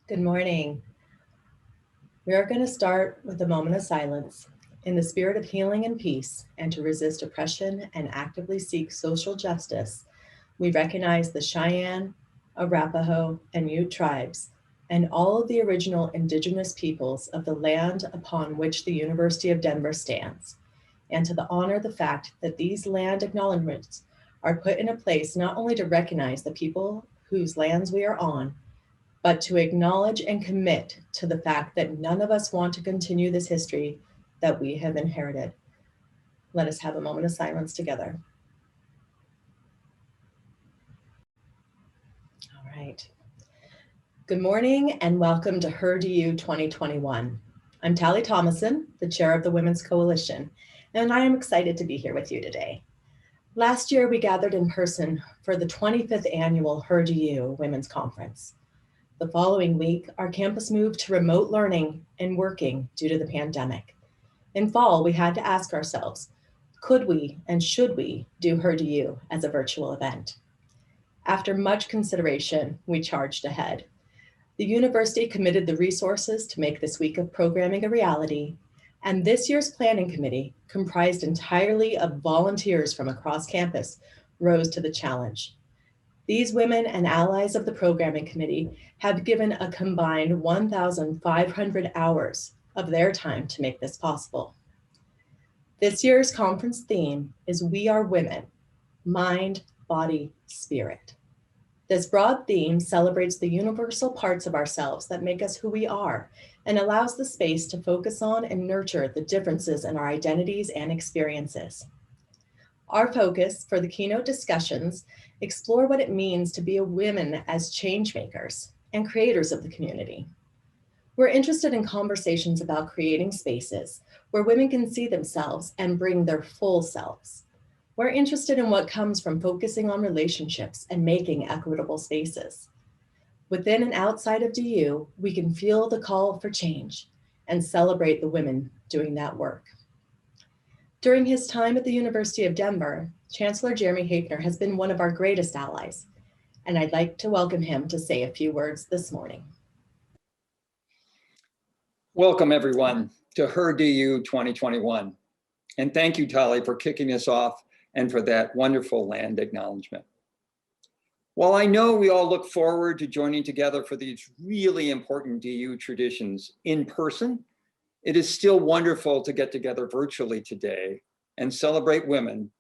Good morning. We are going to start with a moment of silence in the spirit of healing and peace, and to resist oppression and actively seek social justice. We recognize the Cheyenne, Arapaho, and Ute tribes, and all of the original indigenous peoples of the land upon which the University of Denver stands, and to honor the fact that these land acknowledgements are put in a place not only to recognize the people whose lands we are on, but to acknowledge and commit to the fact that none of us want to continue this history that we have inherited. Let us have a moment of silence together. All right. Good morning and welcome to HerDU 2021. I'm Tali Thomson, the chair of the Women's Coalition, and I am excited to be here with you today. Last year, we gathered in person for the 25th annual HerDU Women's Conference. The following week, our campus moved to remote learning and working due to the pandemic. In fall, we had to ask ourselves, could we and should we do HerDU as a virtual event? After much consideration, we charged ahead. The university committed the resources to make this week of programming a reality, and this year's planning committee, comprised entirely of volunteers from across campus, rose to the challenge. These women and allies of the programming committee have given a combined 1,500 hours of their time to make this possible. This year's conference theme is We Are Women, Mind, Body, Spirit. This broad theme celebrates the universal parts of ourselves that make us who we are and allows the space to focus on and nurture the differences in our identities and experiences. Our focus for the keynote discussions explore what it means to be a woman as change makers and creators of the community. We're interested in conversations about creating spaces where women can see themselves and bring their full selves. We're interested in what comes from focusing on relationships and making equitable spaces. Within and outside of DU, we can feel the call for change and celebrate the women doing that work. During his time at the University of Denver, Chancellor Jeremy Haefner has been one of our greatest allies, and I'd like to welcome him to say a few words this morning. Welcome everyone to HerDU 2021. And thank you, Tali, for kicking us off and for that wonderful land acknowledgement. While I know we all look forward to joining together for these really important DU traditions in person, it is still wonderful to get together virtually today and celebrate women,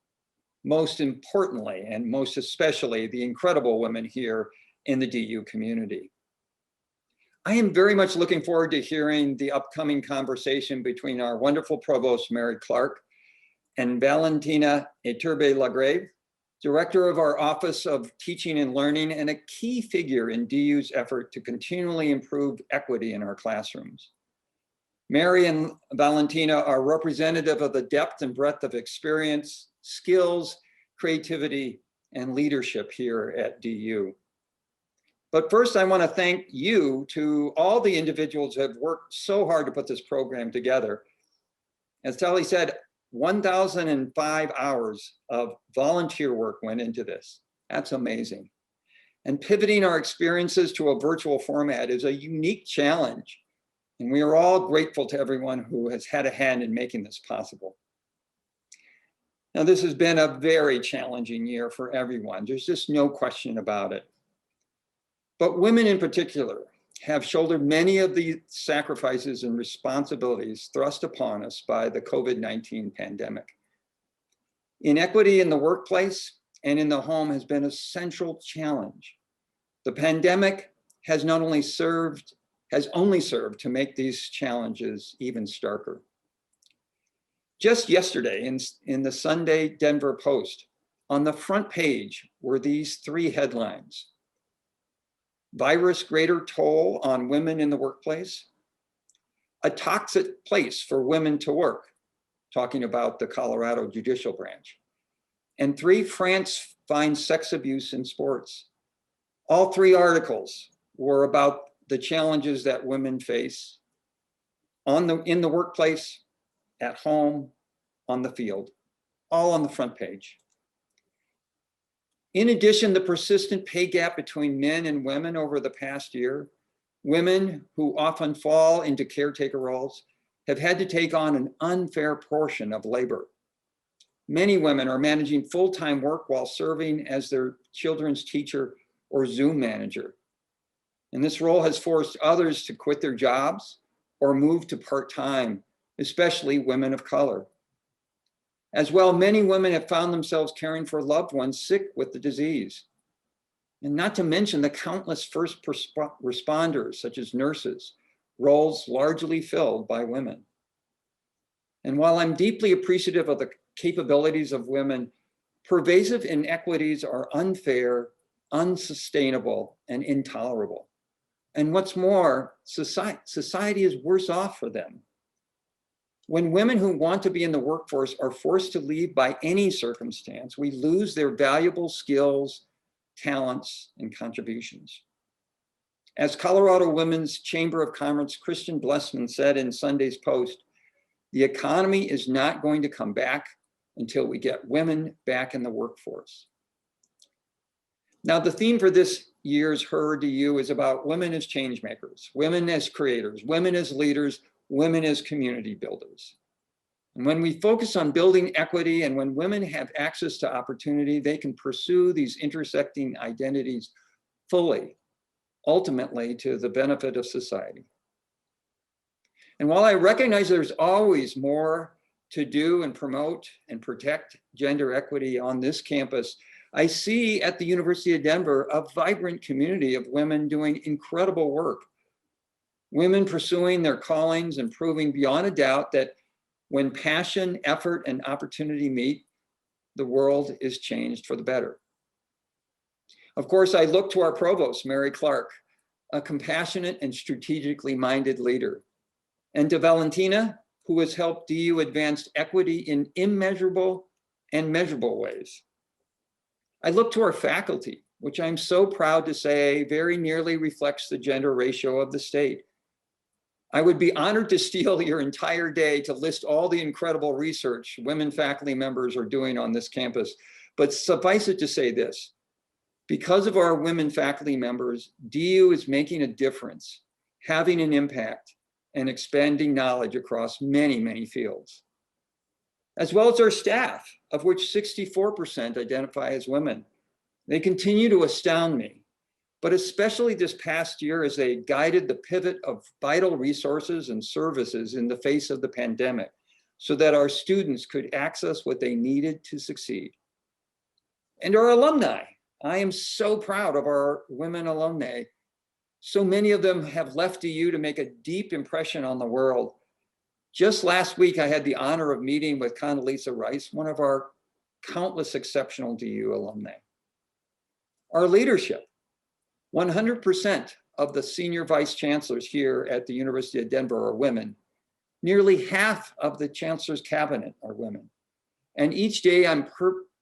most importantly, and most especially the incredible women here in the DU community. I am very much looking forward to hearing the upcoming conversation between our wonderful Provost Mary Clark and Valentina Iturbe-LaGrave, Director of our Office of Teaching and Learning and a key figure in DU's effort to continually improve equity in our classrooms. Mary and Valentina are representative of the depth and breadth of experience, skills, creativity, and leadership here at DU. But first, I want to thank you to all the individuals who have worked so hard to put this program together. As Tali said, 1,005 hours of volunteer work went into this. That's amazing. And pivoting our experiences to a virtual format is a unique challenge. And we are all grateful to everyone who has had a hand in making this possible. Now, this has been a very challenging year for everyone. There's just no question about it. But women in particular have shouldered many of the sacrifices and responsibilities thrust upon us by the COVID-19 pandemic. Inequity in the workplace and in the home has been a central challenge. The pandemic has only served to make these challenges even starker. Just yesterday in the Sunday Denver Post, on the front page were these three headlines: virus greater toll on women in the workplace, a toxic place for women to work, talking about the Colorado judicial branch, and 3, France finds sex abuse in sports. All three articles were about the challenges that women face in the workplace, at home, on the field, all on the front page. In addition, the persistent pay gap between men and women over the past year Women who often fall into caretaker roles have had to take on an unfair portion of labor. Many women are managing full-time work while serving as their children's teacher or Zoom manager. And this role has forced others to quit their jobs or move to part-time, especially women of color. As well, many women have found themselves caring for loved ones sick with the disease. And not to mention the countless first responders, such as nurses, roles largely filled by women. And while I'm deeply appreciative of the capabilities of women, pervasive inequities are unfair, unsustainable, and intolerable. And what's more, society is worse off for them. When women who want to be in the workforce are forced to leave by any circumstance, we lose their valuable skills, talents, and contributions. As Colorado Women's Chamber of Commerce Christian Blessman said in Sunday's Post, the economy is not going to come back until we get women back in the workforce. Now, the theme for this year's HerDU is about women as change makers, women as creators, women as leaders, women as community builders. And when we focus on building equity and when women have access to opportunity, they can pursue these intersecting identities fully, ultimately to the benefit of society. And while I recognize there's always more to do and promote and protect gender equity on this campus, I see at the University of Denver a vibrant community of women doing incredible work. Women pursuing their callings and proving beyond a doubt that when passion, effort, and opportunity meet, the world is changed for the better. Of course, I look to our Provost, Mary Clark, a compassionate and strategically minded leader, and to Valentina, who has helped DU advance equity in immeasurable and measurable ways. I look to our faculty, which I'm so proud to say very nearly reflects the gender ratio of the state. I would be honored to steal your entire day to list all the incredible research women faculty members are doing on this campus, but suffice it to say this: because of our women faculty members, DU is making a difference, having an impact, and expanding knowledge across many, many fields. As well as our staff, of which 64% identify as women. They continue to astound me, but especially this past year as they guided the pivot of vital resources and services in the face of the pandemic so that our students could access what they needed to succeed. And our alumni, I am so proud of our women alumni. So many of them have left DU to make a deep impression on the world. Just last week, I had the honor of meeting with Condoleezza Rice, one of our countless exceptional DU alumni. Our leadership, 100% of the senior vice chancellors here at the University of Denver are women. Nearly half of the chancellor's cabinet are women. And each day I'm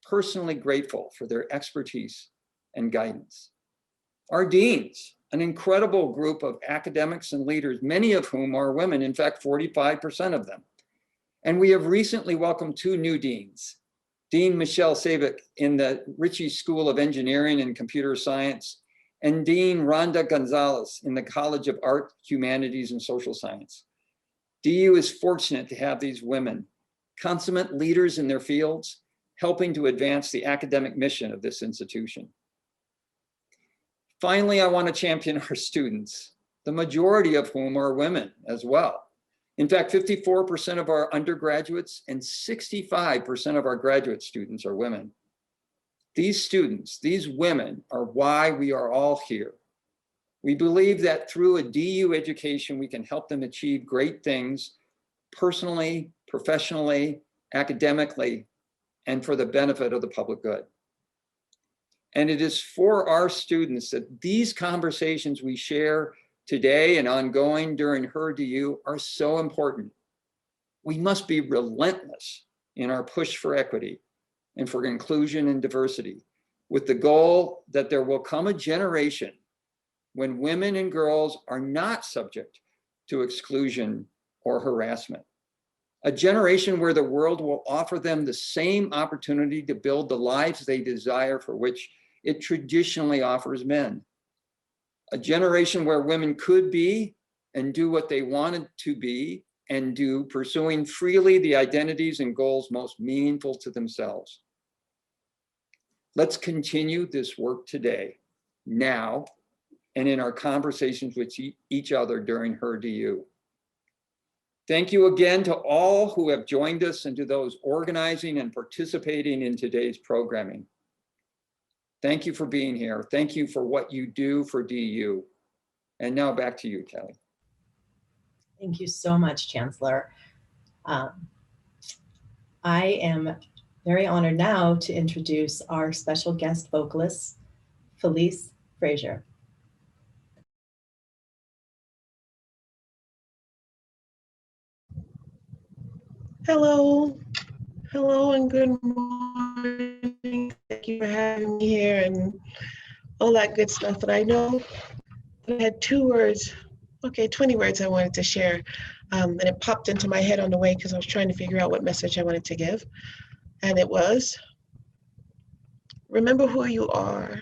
personally grateful for their expertise and guidance. Our deans, an incredible group of academics and leaders, many of whom are women, in fact, 45% of them. And we have recently welcomed 2 new deans, Dean Michelle Savick in the Ritchie School of Engineering and Computer Science, and Dean Rhonda Gonzalez in the College of Art, Humanities, and Social Science. DU is fortunate to have these women, consummate leaders in their fields, helping to advance the academic mission of this institution. Finally, I want to champion our students, the majority of whom are women as well. In fact, 54% of our undergraduates and 65% of our graduate students are women. These students, these women, are why we are all here. We believe that through a DU education, we can help them achieve great things personally, professionally, academically, and for the benefit of the public good. And it is for our students that these conversations we share today and ongoing during HerDU are so important. We must be relentless in our push for equity and for inclusion and diversity, with the goal that there will come a generation when women and girls are not subject to exclusion or harassment. A generation where the world will offer them the same opportunity to build the lives they desire, for which it traditionally offers men. a generation where women could be and do what they wanted to be and do, pursuing freely the identities and goals most meaningful to themselves. Let's continue this work today, now, and in our conversations with each other during HerDU. Thank you again to all who have joined us and to those organizing and participating in today's programming. Thank you for being here. Thank you for what you do for DU. And now back to you, Kelly. Thank you so much, Chancellor. I am very honored now to introduce our special guest vocalist, Felice Frazier. Hello, and good morning. Thank you for having me here and all that good stuff. And I know I had 20 words I wanted to share. And it popped into my head on the way because I was trying to figure out what message I wanted to give. And it was, remember who you are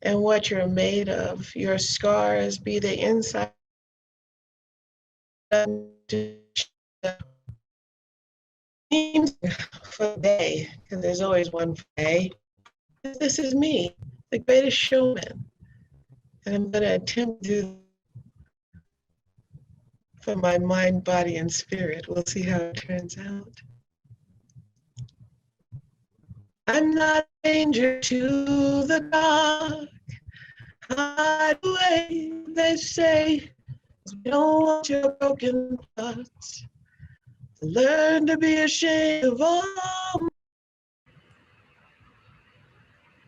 and what you're made of. Your scars, be they inside for they, because there's always one for they. This is me, the greatest showman. And I'm going to attempt to do for my mind, body, and spirit. We'll see how it turns out. I'm not a stranger to the dark. Hide away, they say. We don't want your broken parts. Learn to be ashamed of all.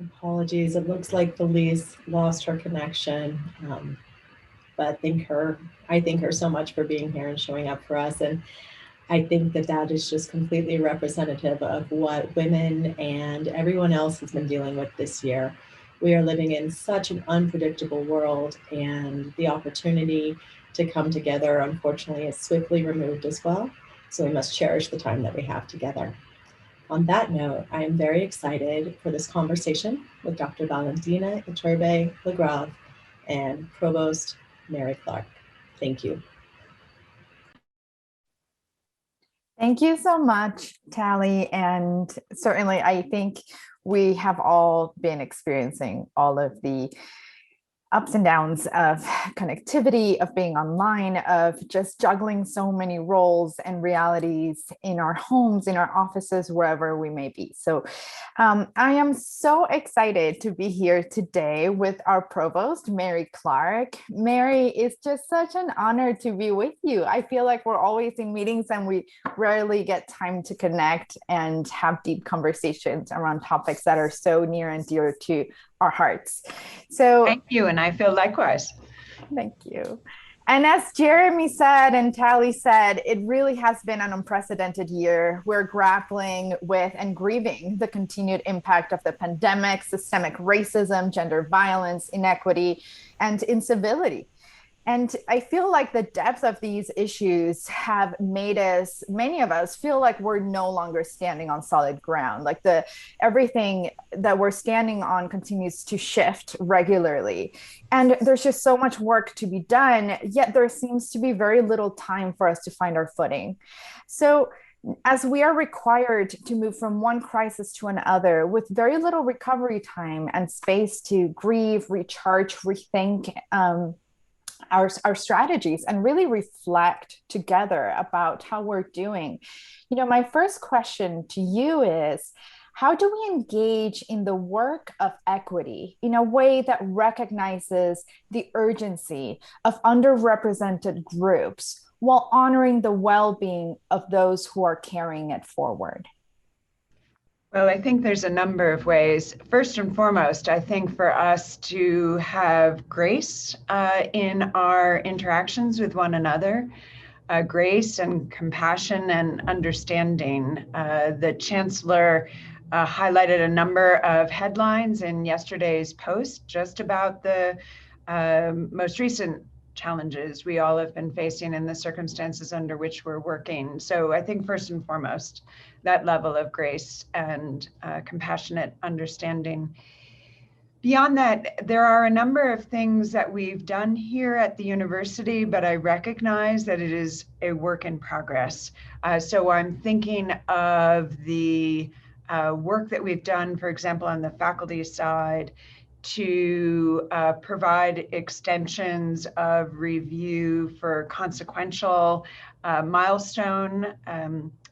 Apologies, it looks like Felice lost her connection, but I thank her so much for being here and showing up for us. And I think that is just completely representative of what women and everyone else has been dealing with this year. We are living in such an unpredictable world, and the opportunity to come together, unfortunately, is swiftly removed as well. So we must cherish the time that we have together. On that note, I am very excited for this conversation with Dr. Valentina Iturbe-LaGrave and Provost Mary Clark. Thank you. Thank you so much, Tali. And certainly, I think we have all been experiencing all of the ups and downs of connectivity, of being online, of just juggling so many roles and realities in our homes, in our offices, wherever we may be. So I am so excited to be here today with our provost, Mary Clark. Mary, it's just such an honor to be with you. I feel like we're always in meetings and we rarely get time to connect and have deep conversations around topics that are so near and dear to our hearts. So thank you, and I feel likewise. Thank you. And as Jeremy said and Tali said, it really has been an unprecedented year. We're grappling with and grieving the continued impact of the pandemic, systemic racism, gender violence, inequity, and incivility. And I feel like the depth of these issues have made many of us feel like we're no longer standing on solid ground. Like everything that we're standing on continues to shift regularly. And there's just so much work to be done, yet there seems to be very little time for us to find our footing. So as we are required to move from one crisis to another with very little recovery time and space to grieve, recharge, rethink, our strategies and really reflect together about how we're doing. My first question to you is, how do we engage in the work of equity in a way that recognizes the urgency of underrepresented groups while honoring the well-being of those who are carrying it forward? Well, I think there's a number of ways. First and foremost, I think for us to have grace in our interactions with one another, grace and compassion and understanding. The Chancellor highlighted a number of headlines in yesterday's post just about the most recent challenges we all have been facing in the circumstances under which we're working. So I think first and foremost, that level of grace and compassionate understanding. Beyond that, there are a number of things that we've done here at the university, but I recognize that it is a work in progress. So I'm thinking of the work that we've done, for example, on the faculty side, to provide extensions of review for consequential milestone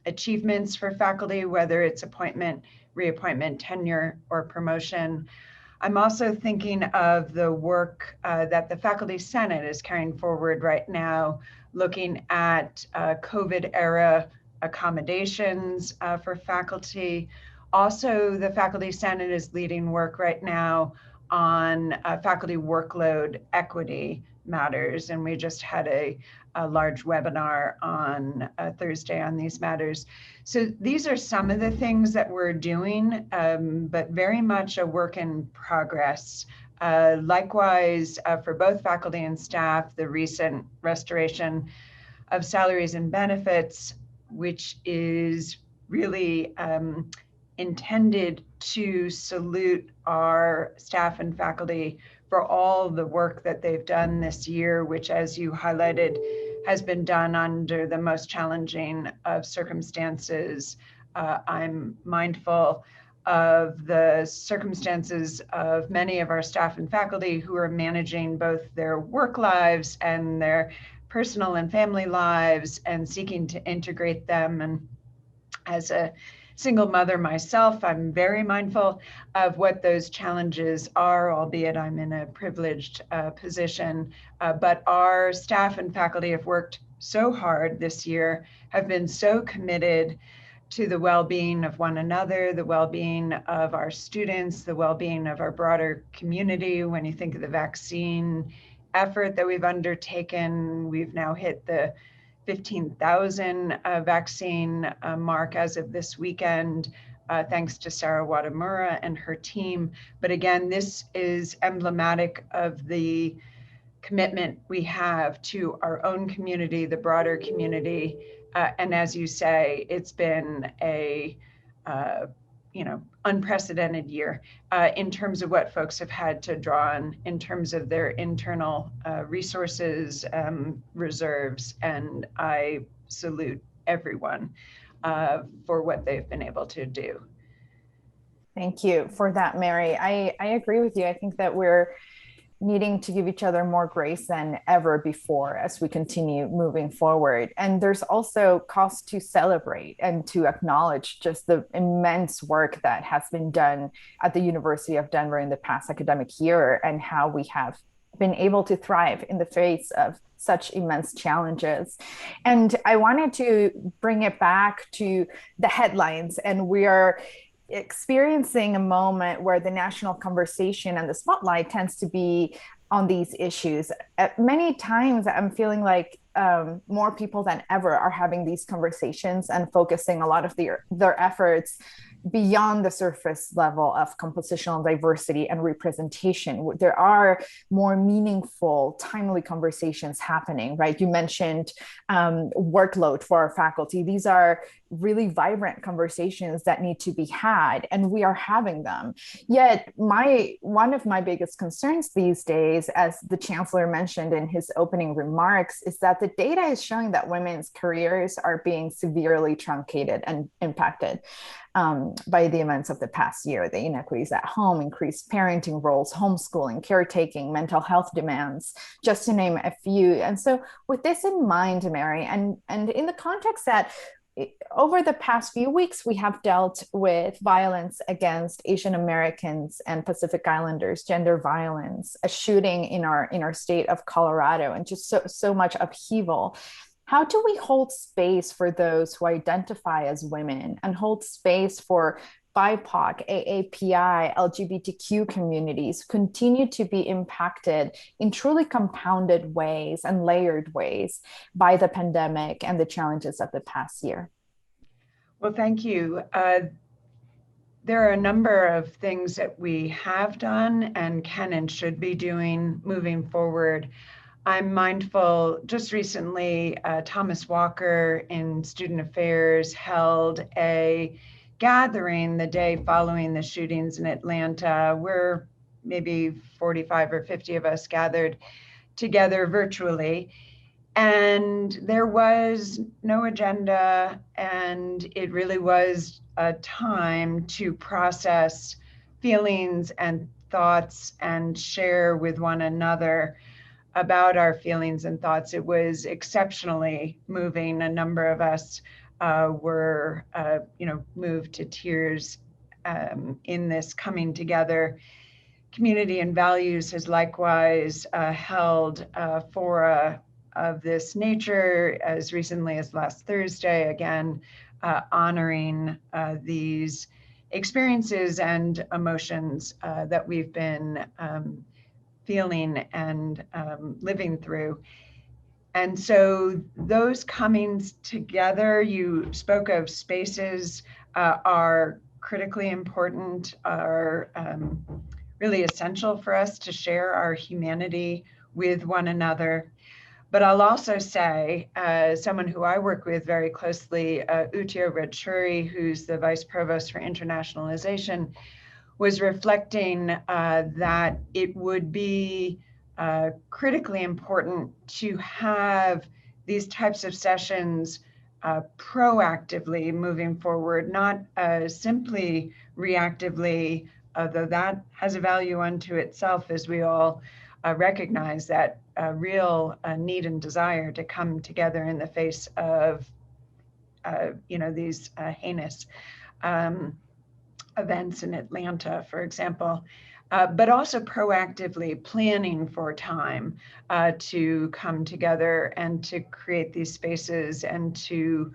achievements for faculty, whether it's appointment, reappointment, tenure, or promotion. I'm also thinking of the work that the Faculty Senate is carrying forward right now, looking at COVID era accommodations for faculty. Also, the Faculty Senate is leading work right now on faculty workload equity matters. And we just had a large webinar on Thursday on these matters. So these are some of the things that we're doing, but very much a work in progress. Likewise, for both faculty and staff, the recent restoration of salaries and benefits, which is really intended to salute our staff and faculty for all the work that they've done this year, which, as you highlighted, has been done under the most challenging of circumstances. I'm mindful of the circumstances of many of our staff and faculty who are managing both their work lives and their personal and family lives and seeking to integrate them. And as a single mother myself, I'm very mindful of what those challenges are, albeit I'm in a privileged position. But our staff and faculty have worked so hard this year, have been so committed to the well-being of one another, the well-being of our students, the well-being of our broader community. When you think of the vaccine effort that we've undertaken, we've now hit the 15,000 vaccine mark as of this weekend, thanks to Sarah Wadamura and her team. But again, this is emblematic of the commitment we have to our own community, the broader community. And as you say, it's been a unprecedented year in terms of what folks have had to draw on in terms of their internal resources, reserves, and I salute everyone for what they've been able to do. Thank you for that, Mary. I agree with you. I think that we're needing to give each other more grace than ever before as we continue moving forward. And there's also cause to celebrate and to acknowledge just the immense work that has been done at the University of Denver in the past academic year and how we have been able to thrive in the face of such immense challenges. And I wanted to bring it back to the headlines, and we are experiencing a moment where the national conversation and the spotlight tends to be on these issues. Many times I'm feeling like more people than ever are having these conversations and focusing a lot of their efforts beyond the surface level of compositional diversity and representation. There are more meaningful, timely conversations happening, right? You mentioned workload for our faculty. These are really vibrant conversations that need to be had, and we are having them. Yet one of my biggest concerns these days, as the Chancellor mentioned in his opening remarks, is that the data is showing that women's careers are being severely truncated and impacted by the events of the past year. The inequities at home, increased parenting roles, homeschooling, caretaking, mental health demands, just to name a few. And so with this in mind, Mary, and in the context that over the past few weeks, we have dealt with violence against Asian Americans and Pacific Islanders, gender violence, a shooting in our state of Colorado, and just so much upheaval. How do we hold space for those who identify as women and hold space for BIPOC, AAPI, LGBTQ communities continue to be impacted in truly compounded ways and layered ways by the pandemic and the challenges of the past year? Well, thank you. There are a number of things that we have done and can and should be doing moving forward. I'm mindful, just recently, Thomas Walker in Student Affairs held a gathering the day following the shootings in Atlanta, where maybe 45 or 50 of us gathered together virtually. And there was no agenda, and it really was a time to process feelings and thoughts and share with one another about our feelings and thoughts. It was exceptionally moving. A number of us were, moved to tears in this coming together. Community and Values has likewise held fora of this nature as recently as last Thursday, again, honoring these experiences and emotions that we've been feeling and living through. And so those comings together, you spoke of spaces, are critically important, are really essential for us to share our humanity with one another. But I'll also say, someone who I work with very closely, Utio Redchuri, who's the Vice Provost for Internationalization, was reflecting that it would be critically important to have these types of sessions proactively moving forward, not simply reactively, although that has a value unto itself, as we all recognize that real need and desire to come together in the face of, these heinous events in Atlanta, for example, but also proactively planning for time to come together and to create these spaces and to,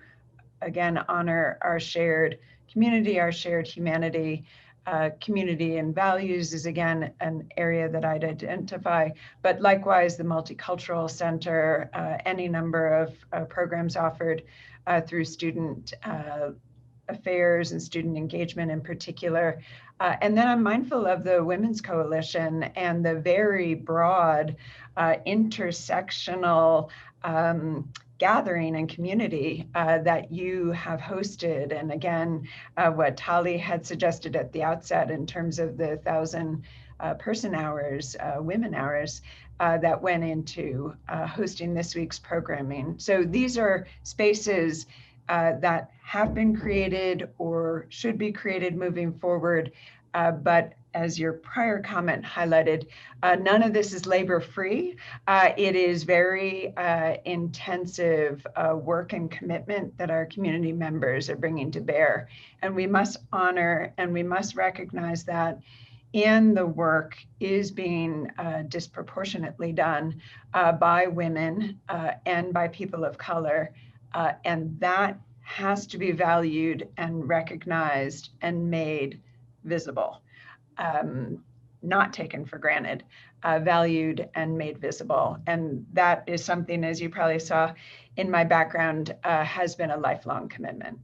again, honor our shared community, our shared humanity. Community and Values is, again, an area that I'd identify, but likewise the Multicultural Center, any number of programs offered through student affairs and student engagement in particular. And then I'm mindful of the Women's Coalition and the very broad intersectional gathering and community that you have hosted. And again, what Tali had suggested at the outset in terms of the 1,000 person hours, women hours, that went into hosting this week's programming. So these are spaces that have been created or should be created moving forward. But as your prior comment highlighted, none of this is labor-free. It is very intensive work and commitment that our community members are bringing to bear. And we must honor and we must recognize that, and the work is being disproportionately done by women and by people of color. And that has to be valued and recognized and made visible, not taken for granted, valued and made visible. And that is something, as you probably saw in my background, has been a lifelong commitment.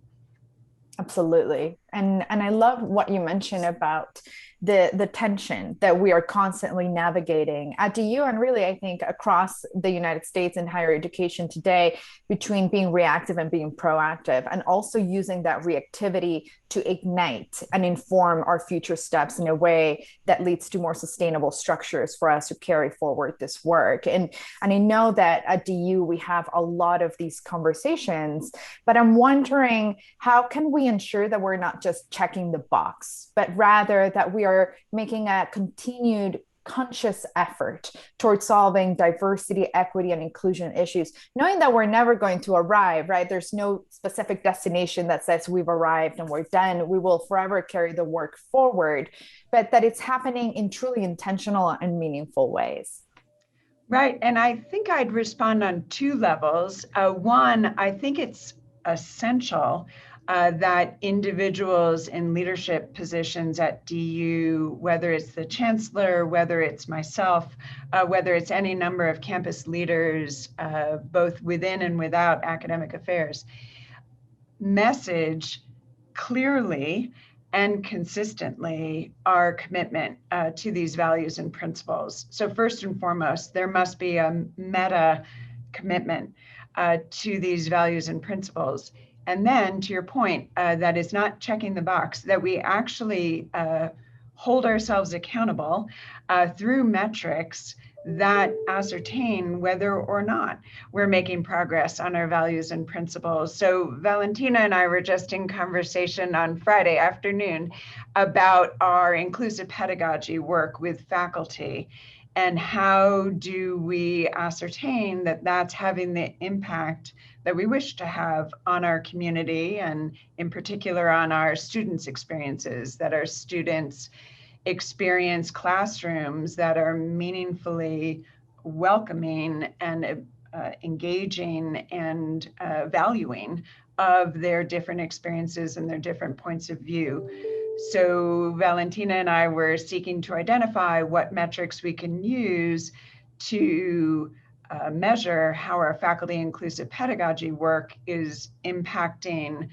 Absolutely. And I love what you mentioned about the tension that we are constantly navigating at DU and really, I think, across the United States in higher education today, between being reactive and being proactive, and also using that reactivity to ignite and inform our future steps in a way that leads to more sustainable structures for us to carry forward this work. And I know that at DU, we have a lot of these conversations, but I'm wondering, how can we ensure that we're not just checking the box, but rather that we are making a continued conscious effort towards solving diversity, equity, and inclusion issues, knowing that we're never going to arrive, right? There's no specific destination that says we've arrived and we're done. We will forever carry the work forward, but that it's happening in truly intentional and meaningful ways. Right, and I think I'd respond on two levels. One, I think it's essential that individuals in leadership positions at DU, whether it's the chancellor, whether it's myself, whether it's any number of campus leaders, both within and without academic affairs, message clearly and consistently our commitment to these values and principles. So first and foremost, there must be a meta commitment to these values and principles. And then, to your point, that is not checking the box, that we actually hold ourselves accountable through metrics that ascertain whether or not we're making progress on our values and principles. So Valentina and I were just in conversation on Friday afternoon about our inclusive pedagogy work with faculty, and how do we ascertain that that's having the impact that we wish to have on our community, and in particular on our students' experiences, that our students experience classrooms that are meaningfully welcoming and engaging and valuing of their different experiences and their different points of view. So Valentina and I were seeking to identify what metrics we can use to measure how our faculty inclusive pedagogy work is impacting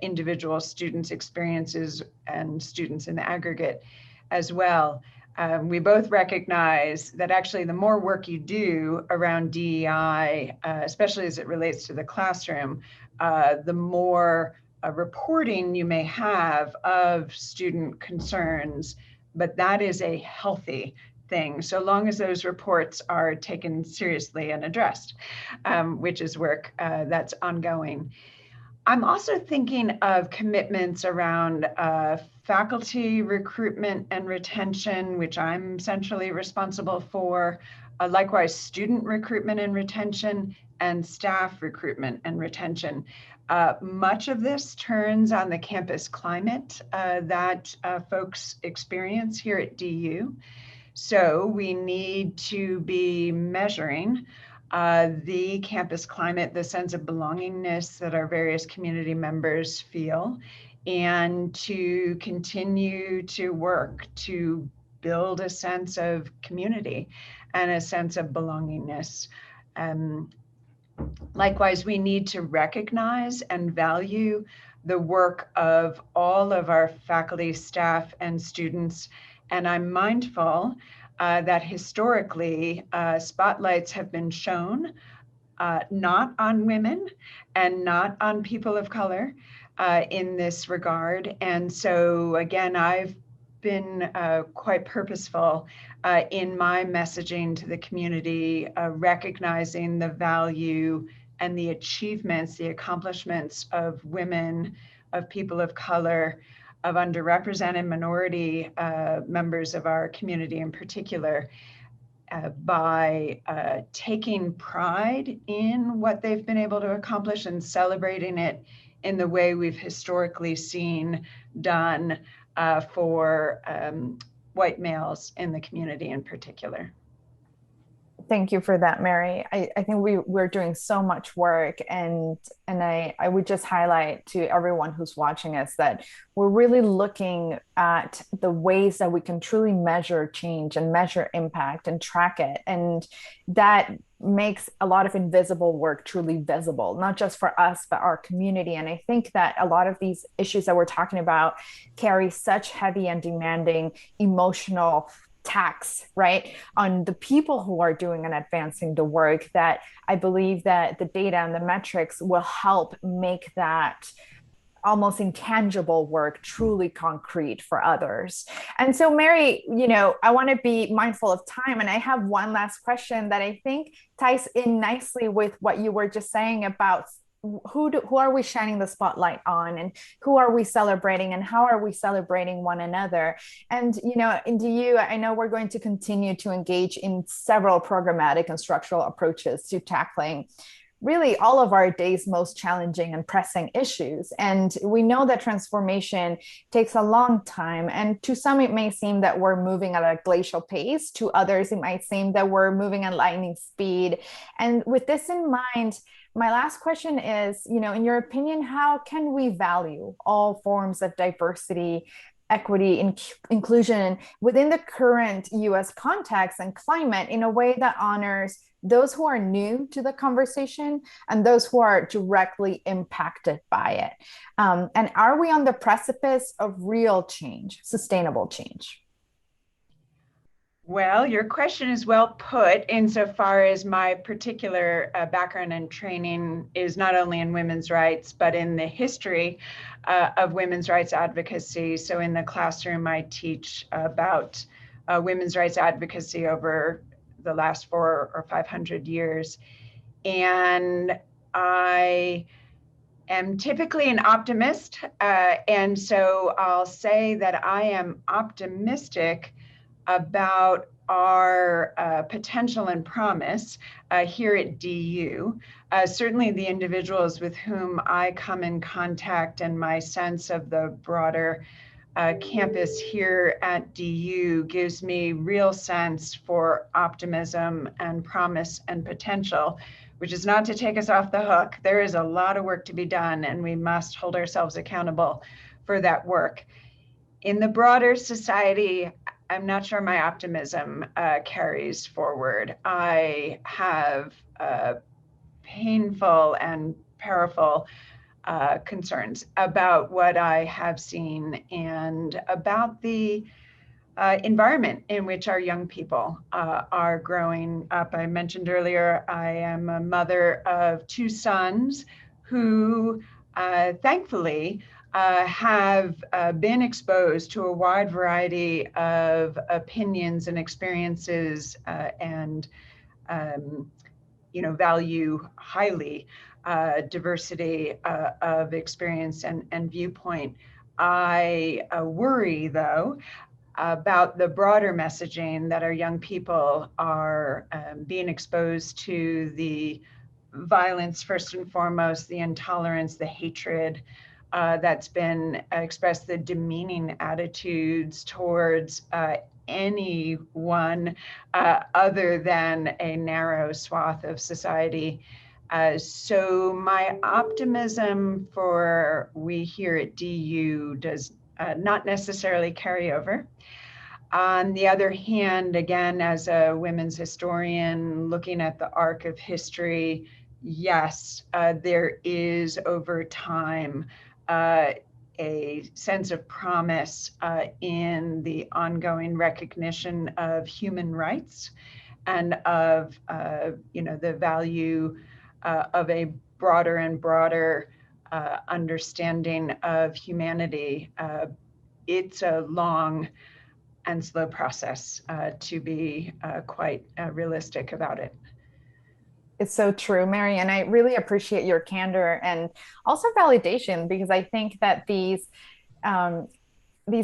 individual students' experiences and students in the aggregate as well. We both recognize that actually the more work you do around DEI, especially as it relates to the classroom, the more reporting you may have of student concerns, but that is a healthy thing, so long as those reports are taken seriously and addressed, which is work that's ongoing. I'm also thinking of commitments around faculty recruitment and retention, which I'm centrally responsible for, likewise student recruitment and retention, and staff recruitment and retention. Much of this turns on the campus climate that folks experience here at DU. So we need to be measuring the campus climate, the sense of belongingness that our various community members feel, and to continue to work to build a sense of community and a sense of belongingness. Likewise, we need to recognize and value the work of all of our faculty, staff, and students. And I'm mindful that historically, spotlights have been shown not on women and not on people of color in this regard. And so again, I've been quite purposeful in my messaging to the community, recognizing the value and the achievements, the accomplishments of women, of people of color, of underrepresented minority members of our community in particular, by taking pride in what they've been able to accomplish and celebrating it in the way we've historically seen done for white males in the community in particular. Thank you for that, Mary. I think we're doing so much work, and I would just highlight to everyone who's watching us that we're really looking at the ways that we can truly measure change and measure impact and track it. And that makes a lot of invisible work truly visible, not just for us, but our community. And I think that a lot of these issues that we're talking about carry such heavy and demanding emotional tax, right, on the people who are doing and advancing the work, that I believe that the data and the metrics will help make that almost intangible work truly concrete for others. And so, Mary, I want to be mindful of time, and I have one last question that I think ties in nicely with what you were just saying about who are we shining the spotlight on, and who are we celebrating, and how are we celebrating one another? And in DU, I know we're going to continue to engage in several programmatic and structural approaches to tackling really all of our day's most challenging and pressing issues. And we know that transformation takes a long time. And to some, it may seem that we're moving at a glacial pace. To others, it might seem that we're moving at lightning speed. And with this in mind, my last question is, in your opinion, how can we value all forms of diversity, equity, inclusion within the current US context and climate in a way that honors those who are new to the conversation and those who are directly impacted by it? And are we on the precipice of real change, sustainable change? Well, your question is well put insofar as my particular background and training is not only in women's rights, but in the history of women's rights advocacy. So in the classroom, I teach about women's rights advocacy over the last 400 or 500 years. And I am typically an optimist. And so I'll say that I am optimistic about our potential and promise here at DU. Certainly the individuals with whom I come in contact and my sense of the broader campus here at DU gives me real sense for optimism and promise and potential, which is not to take us off the hook. There is a lot of work to be done, and we must hold ourselves accountable for that work. In the broader society, I'm not sure my optimism carries forward. I have painful and powerful concerns about what I have seen and about the environment in which our young people are growing up. I mentioned earlier, I am a mother of 2 sons who thankfully have been exposed to a wide variety of opinions and experiences and value highly diversity of experience and viewpoint. I worry, though, about the broader messaging that our young people are being exposed to, the violence, first and foremost, the intolerance, the hatred that's been expressed, the demeaning attitudes towards anyone other than a narrow swath of society. So my optimism for we here at DU does not necessarily carry over. On the other hand, again, as a women's historian looking at the arc of history, yes, there is over time a sense of promise in the ongoing recognition of human rights and of the value of a broader and broader understanding of humanity. It's a long and slow process to be quite realistic about it. It's so true, Mary, and I really appreciate your candor and also validation, because I think that these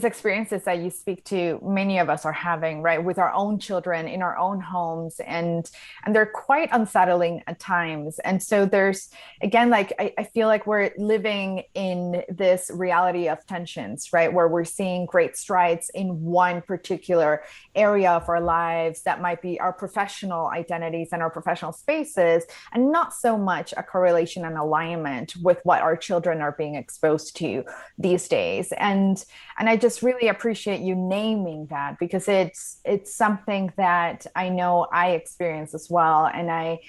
experiences that you speak to, many of us are having, right, with our own children in our own homes, and they're quite unsettling at times. And so there's, again, like I feel like we're living in this reality of tensions, right, where we're seeing great strides in one particular area of our lives that might be our professional identities and our professional spaces, and not so much a correlation and alignment with what our children are being exposed to these days. And I just really appreciate you naming that, because it's something that I know I experience as well. And I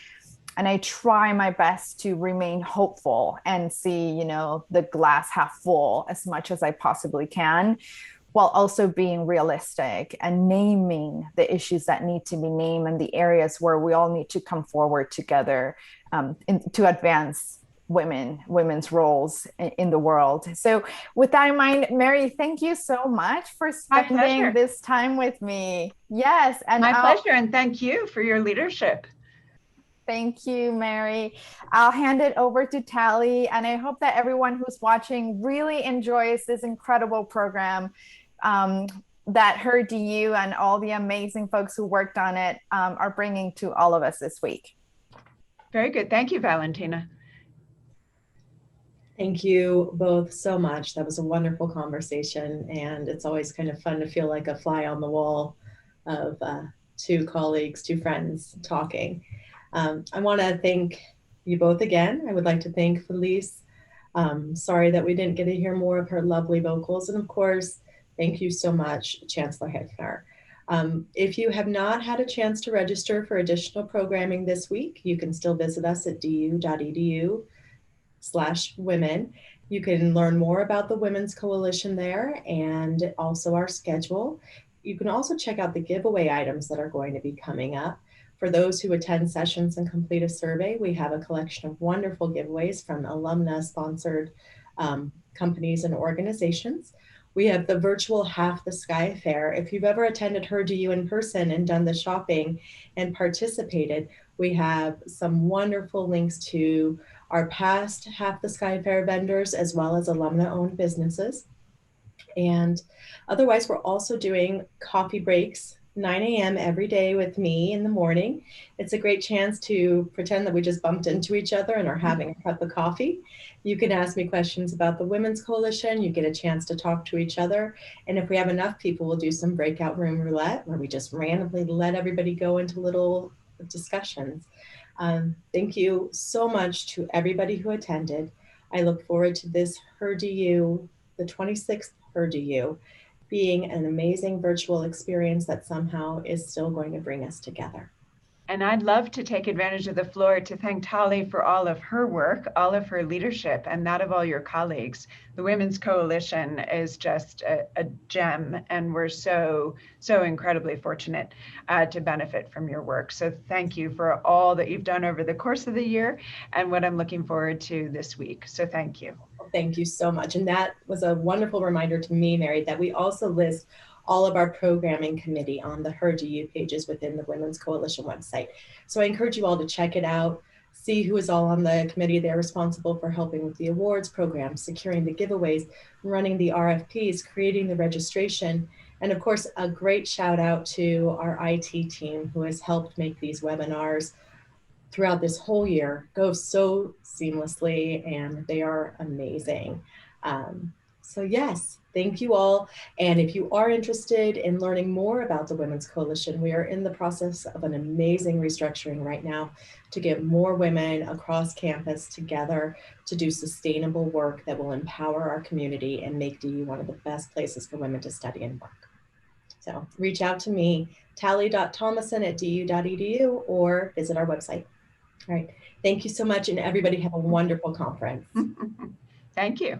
try my best to remain hopeful and see, the glass half full as much as I possibly can, while also being realistic and naming the issues that need to be named and the areas where we all need to come forward together to advance women's roles in the world. So with that in mind, Mary, thank you so much for spending this time with me. Yes. And my pleasure. And thank you for your leadership. Thank you, Mary. I'll hand it over to Tali, and I hope that everyone who's watching really enjoys this incredible program that HerDU and all the amazing folks who worked on it are bringing to all of us this week. Very good. Thank you, Valentina. Thank you both so much. That was a wonderful conversation, and it's always kind of fun to feel like a fly on the wall of 2 colleagues, 2 friends talking. I want to thank you both again. I would like to thank Felice. Sorry that we didn't get to hear more of her lovely vocals. And of course, thank you so much, Chancellor Haefner. If you have not had a chance to register for additional programming this week, you can still visit us at du.edu/women. You can learn more about the Women's Coalition there and also our schedule. you can also check out the giveaway items that are going to be coming up. For those who attend sessions and complete a survey, we have a collection of wonderful giveaways from alumna-sponsored companies and organizations. We have the virtual Half the Sky Fair. If you've ever attended HerDU in person and done the shopping and participated, we have some wonderful links to our past Half the Sky Fair vendors as well as alumna-owned businesses. And otherwise, we're also doing coffee breaks, 9 a.m. every day with me in the morning. It's a great chance to pretend that we just bumped into each other and are having a cup of coffee. You can ask me questions about the Women's Coalition. You get a chance to talk to each other. And if we have enough people, we'll do some breakout room roulette where we just randomly let everybody go into little discussions. Thank you so much to everybody who attended. I look forward to this HerDU, the 26th HerDU, being an amazing virtual experience that somehow is still going to bring us together. And I'd love to take advantage of the floor to thank Tali for all of her work, all of her leadership, and that of all your colleagues. The Women's Coalition is just a gem, and we're so incredibly fortunate to benefit from your work. So thank you for all that you've done over the course of the year and what I'm looking forward to this week. So thank you. Thank you so much. And that was a wonderful reminder to me, Mary, that we also list all of our programming committee on the HerDU pages within the Women's Coalition website. So I encourage you all to check it out, see who is all on the committee. They're responsible for helping with the awards program, securing the giveaways, running the RFPs, creating the registration, and of course, a great shout out to our IT team who has helped make these webinars throughout this whole year go so seamlessly, and they are amazing. So yes, thank you all. And if you are interested in learning more about the Women's Coalition, we are in the process of an amazing restructuring right now to get more women across campus together to do sustainable work that will empower our community and make DU one of the best places for women to study and work. So reach out to me, tali.thomason@du.edu, or visit our website. All right. Thank you so much, and everybody have a wonderful conference. Thank you.